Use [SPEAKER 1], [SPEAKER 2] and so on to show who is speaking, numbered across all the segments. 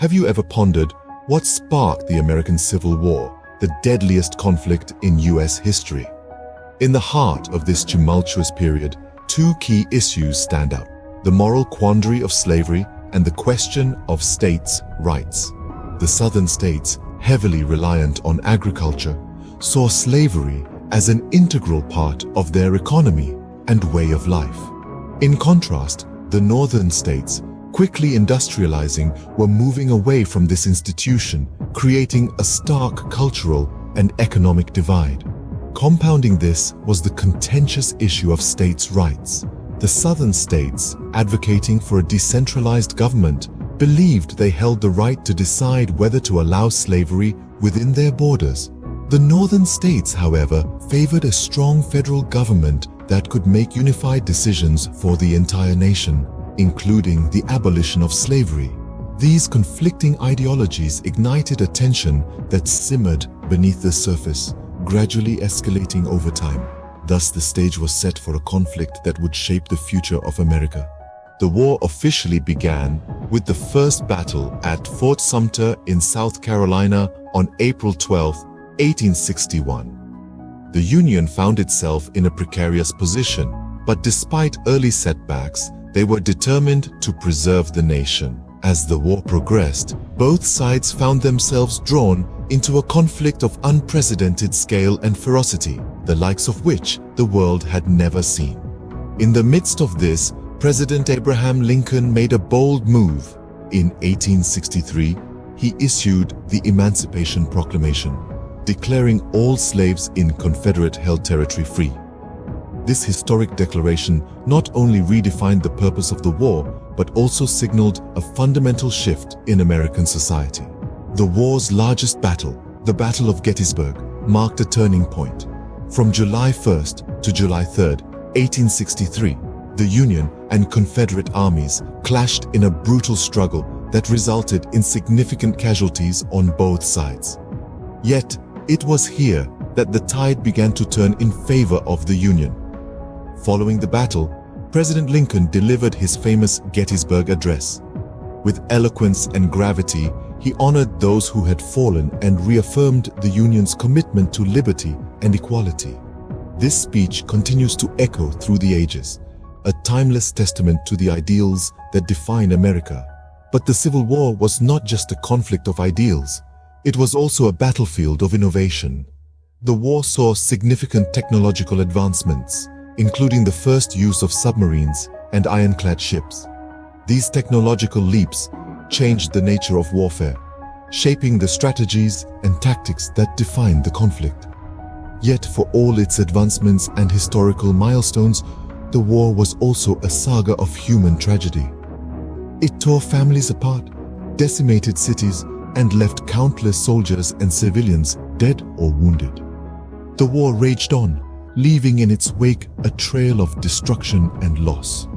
[SPEAKER 1] Have you ever pondered what sparked the American Civil War, the deadliest conflict in US history? In the heart of this tumultuous period, two key issues stand out: the moral quandary of slavery and the question of states' rights. The Southern states, heavily reliant on agriculture, saw slavery as an integral part of their economy and way of life. In contrast, the Northern states, quickly industrializing, were moving away from this institution, creating a stark cultural and economic divide. Compounding this was the contentious issue of states' rights. The Southern states, advocating for a decentralized government, believed they held the right to decide whether to allow slavery within their borders. The Northern states, however, favored a strong federal government that could make unified decisions for the entire nation, including the abolition of slavery. These conflicting ideologies ignited a tension that simmered beneath the surface, gradually escalating over time. Thus, the stage was set for a conflict that would shape the future of America. The war officially began with the first battle at Fort Sumter in South Carolina on April 12, 1861. The Union found itself in a precarious position, but despite early setbacks, they were determined to preserve the nation. As the war progressed, both sides found themselves drawn into a conflict of unprecedented scale and ferocity, the likes of which the world had never seen. In the midst of this, President Abraham Lincoln made a bold move. In 1863, he issued the Emancipation Proclamation, declaring all slaves in Confederate-held territory free. This historic declaration not only redefined the purpose of the war, but also signaled a fundamental shift in American society. The war's largest battle, the Battle of Gettysburg, marked a turning point. From July 1st to July 3rd, 1863, the Union and Confederate armies clashed in a brutal struggle that resulted in significant casualties on both sides. Yet, it was here that the tide began to turn in favor of the Union. Following the battle, President Lincoln delivered his famous Gettysburg Address. With eloquence and gravity, he honored those who had fallen and reaffirmed the Union's commitment to liberty and equality. This speech continues to echo through the ages, a timeless testament to the ideals that define America. But the Civil War was not just a conflict of ideals. It was also a battlefield of innovation. The war saw significant technological advancements, including the first use of submarines and ironclad ships. These technological leaps changed the nature of warfare, shaping the strategies and tactics that defined the conflict. Yet, for all its advancements and historical milestones, the war was also a saga of human tragedy. It tore families apart, decimated cities, and left countless soldiers and civilians dead or wounded. The war raged on, leaving in its wake a trail of destruction and loss.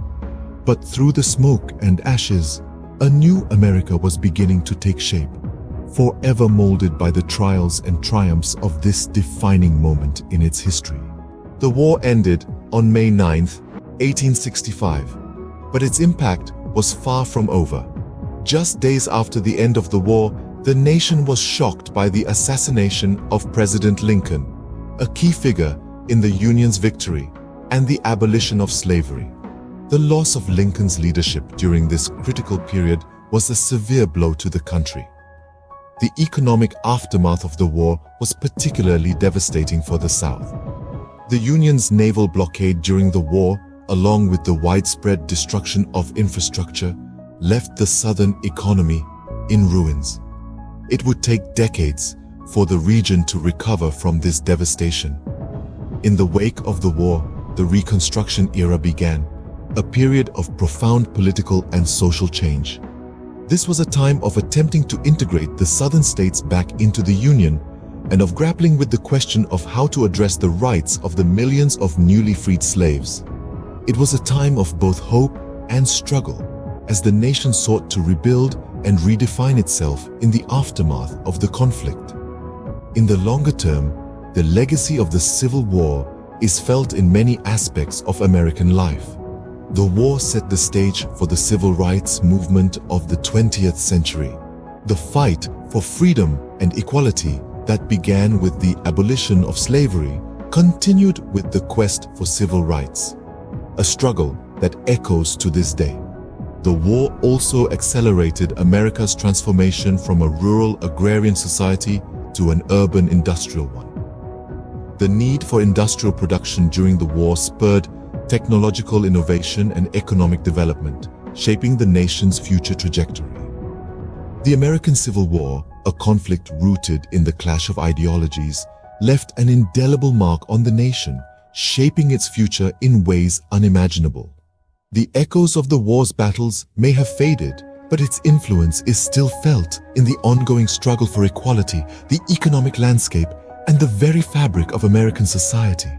[SPEAKER 1] But through the smoke and ashes, a new America was beginning to take shape, forever molded by the trials and triumphs of this defining moment in its history. The war ended on May 9, 1865, but its impact was far from over. Just days after the end of the war, the nation was shocked by the assassination of President Lincoln, a key figure in the Union's victory and the abolition of slavery. The loss of Lincoln's leadership during this critical period was a severe blow to the country. The economic aftermath of the war was particularly devastating for the South. The Union's naval blockade during the war, along with the widespread destruction of infrastructure, left the Southern economy in ruins. It would take decades for the region to recover from this devastation. In the wake of the war, the Reconstruction era began, a period of profound political and social change. This was a time of attempting to integrate the Southern states back into the Union and of grappling with the question of how to address the rights of the millions of newly freed slaves. It was a time of both hope and struggle, as the nation sought to rebuild and redefine itself in the aftermath of the conflict. In the longer term, the legacy of the Civil War is felt in many aspects of American life. The war set the stage for the civil rights movement of the 20th century. The fight for freedom and equality that began with the abolition of slavery continued with the quest for civil rights, a struggle that echoes to this day. The war also accelerated America's transformation from a rural agrarian society to an urban industrial one. The need for industrial production during the war spurred technological innovation and economic development, shaping the nation's future trajectory. The American Civil War, a conflict rooted in the clash of ideologies, left an indelible mark on the nation, shaping its future in ways unimaginable. The echoes of the war's battles may have faded, but its influence is still felt in the ongoing struggle for equality, the economic landscape, and the very fabric of American society.